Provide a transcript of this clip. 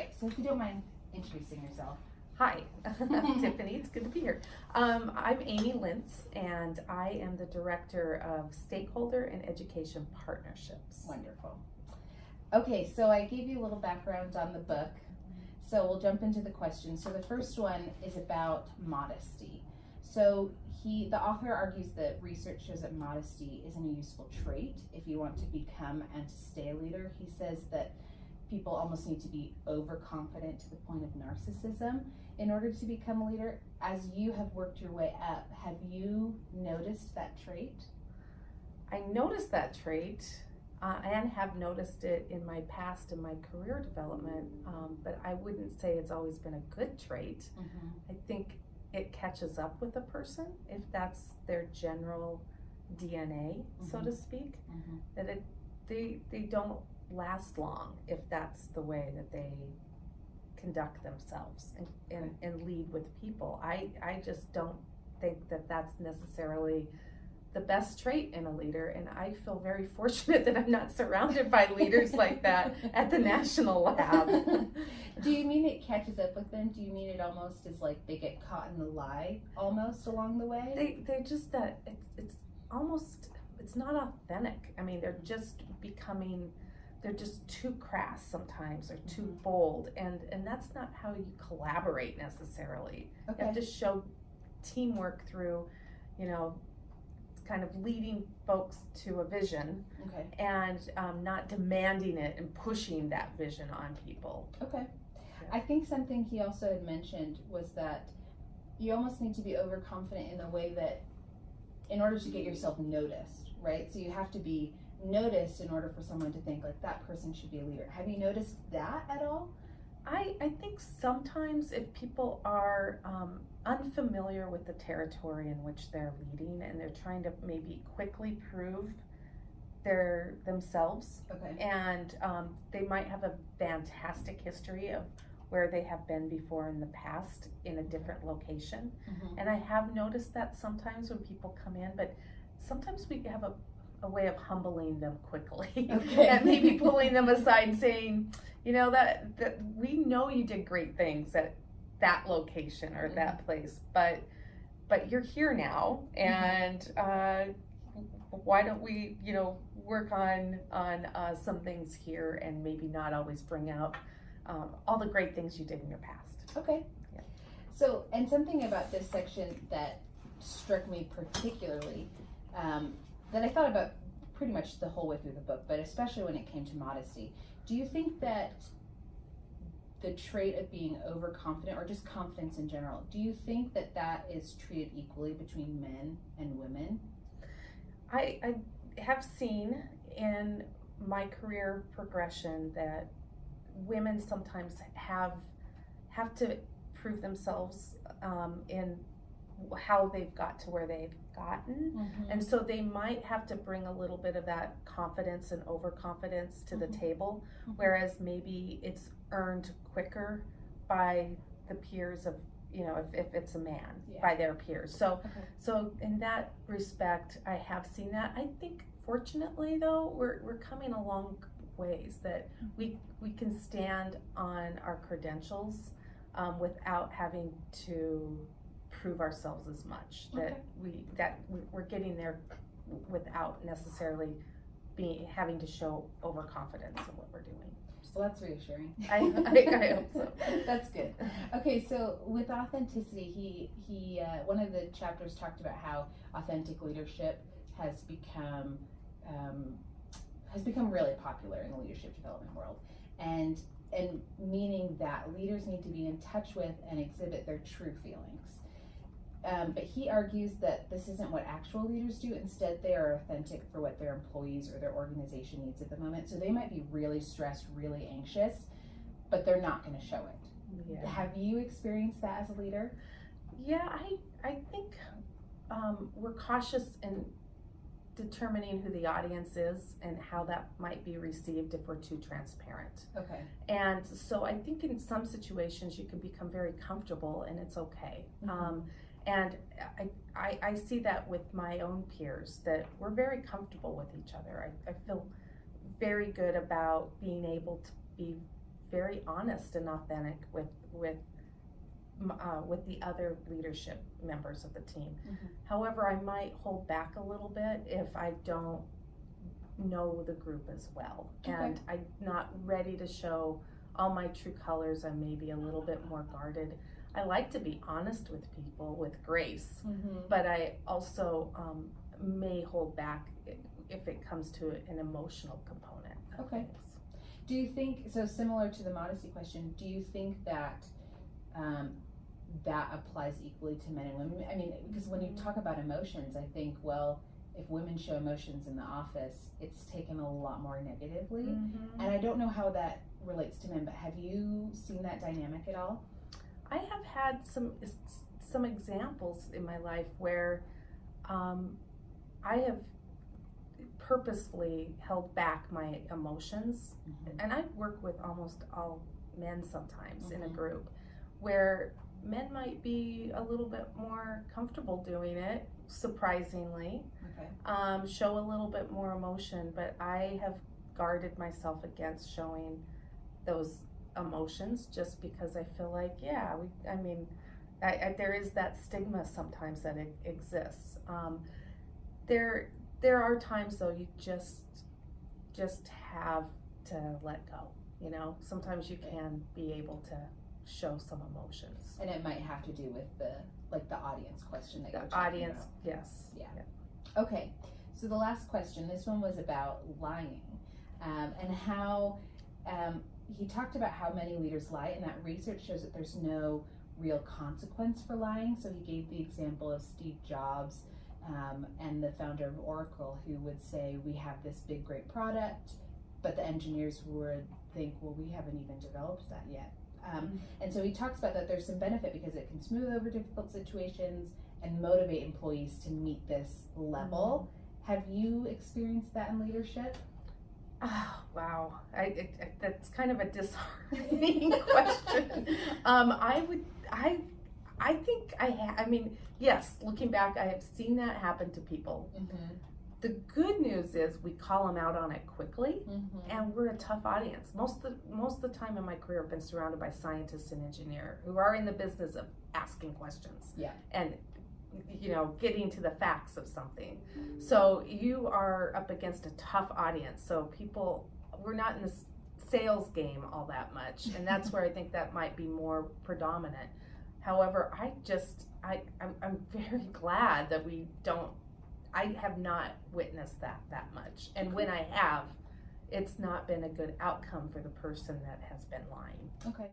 right, so if you don't mind introducing yourself. Hi, I'm Tiffany. It's good to be here. I'm Amy Lientz, and I am the Director of Stakeholder and Education Partnerships. Wonderful. Okay, so I gave you a little background on the book, so we'll jump into the questions. So the first one is about modesty. So the author argues that research shows that modesty isn't a useful trait if you want to become and to stay a leader. He says that people almost need to be overconfident to the point of narcissism in order to become a leader. As you have worked your way up, have you noticed that trait? I noticed that trait and have noticed it in my past in my career development, but I wouldn't say it's always been a good trait. Mm-hmm. I think it catches up with a person if that's their general DNA, so to speak, that they don't last long if that's the way that they conduct themselves and lead with people. I just don't think that that's necessarily the best trait in a leader, and I feel very fortunate that I'm not surrounded by leaders like that at the national lab. Do you mean it catches up with them? Do you mean it almost is like they get caught in the lie almost along the way? They're just that it's almost, it's not authentic. I mean, they're just too crass sometimes, or too bold, and that's not how you collaborate necessarily. Okay. You have to show teamwork through, kind of leading folks to a vision, Okay. and not demanding it and pushing that vision on people. Okay. Yeah. I think something he also had mentioned was that you almost need to be overconfident in the way that in order to get yourself noticed, right? So you have to be noticed in order for someone to think like that person should be a leader. Have you noticed that at all? I think sometimes if people are unfamiliar with the territory in which they're leading, and they're trying to maybe quickly prove themselves, Okay. and they might have a fantastic history of where they have been before in the past in a different location. Mm-hmm. And I have noticed that sometimes when people come in, but sometimes we have a way of humbling them quickly. Okay. And maybe pulling them aside and saying, that we know you did great things at that location or that place, but you're here now, and why don't we work on some things here, and maybe not always bring out all the great things you did in your past. Okay. Yeah. So, and something about this section that struck me particularly, that I thought about pretty much the whole way through the book, but especially when it came to modesty. Do you think that the trait of being overconfident, or just confidence in general, do you think that that is treated equally between men and women? I have seen in my career progression that women sometimes have to prove themselves in how they've got to where they've gotten, and so they might have to bring a little bit of that confidence and overconfidence to the table, whereas maybe it's earned quicker by the peers of, if it's a man, by their peers. So in that respect, I have seen that. I think fortunately though, we're coming a long ways that we can stand on our credentials without having to prove ourselves as much, that we're getting there without necessarily having to show overconfidence in what we're doing. Well, that's reassuring. I hope so. That's good. Okay, so with authenticity, he one of the chapters talked about how authentic leadership has become really popular in the leadership development world, and meaning that leaders need to be in touch with and exhibit their true feelings. But he argues that this isn't what actual leaders do. Instead, they are authentic for what their employees or their organization needs at the moment. So they might be really stressed, really anxious, but they're not going to show it. Yeah. Have you experienced that as a leader? Yeah, I think we're cautious in determining who the audience is and how that might be received if we're too transparent. Okay. And so I think in some situations you can become very comfortable, and it's okay. And I see that with my own peers, that we're very comfortable with each other. I feel very good about being able to be very honest and authentic with the other leadership members of the team. Mm-hmm. However, I might hold back a little bit if I don't know the group as well, and I'm not ready to show all my true colors. I'm maybe a little bit more guarded. I like to be honest with people with grace, but I also may hold back if it comes to an emotional component of things. Do you think, so similar to the modesty question, do you think that that applies equally to men and women? I mean, because when you talk about emotions, I think, well, if women show emotions in the office, it's taken a lot more negatively. And I don't know how that relates to men, but have you seen that dynamic at all? I have had some examples in my life where I have purposefully held back my emotions, and I work with almost all men sometimes in a group where men might be a little bit more comfortable doing it, surprisingly, show a little bit more emotion, but I have guarded myself against showing those emotions just because I feel like, there is that stigma sometimes that it exists. There are times though you just have to let go. You know, sometimes you can be able to show some emotions. And it might have to do with the audience question that you're talking audience about. Yes. Yeah. Okay, so the last question, this one was about lying, and how he talked about how many leaders lie, and that research shows that there's no real consequence for lying. So he gave the example of Steve Jobs and the founder of Oracle, who would say, we have this big great product, but the engineers would think, well, we haven't even developed that yet. And so he talks about that there's some benefit because it can smooth over difficult situations and motivate employees to meet this level. Have you experienced that in leadership? Oh, wow. That's kind of a disheartening question. I think I mean, yes, looking back, I have seen that happen to people. The good news is we call them out on it quickly, and we're a tough audience. Most of the time in my career, I've been surrounded by scientists and engineers who are in the business of asking questions. And getting to the facts of something. So you are up against a tough audience. So we're not in the sales game all that much, and that's where I think that might be more predominant. However, I'm very glad that I have not witnessed that much. And when I have, it's not been a good outcome for the person that has been lying. Okay.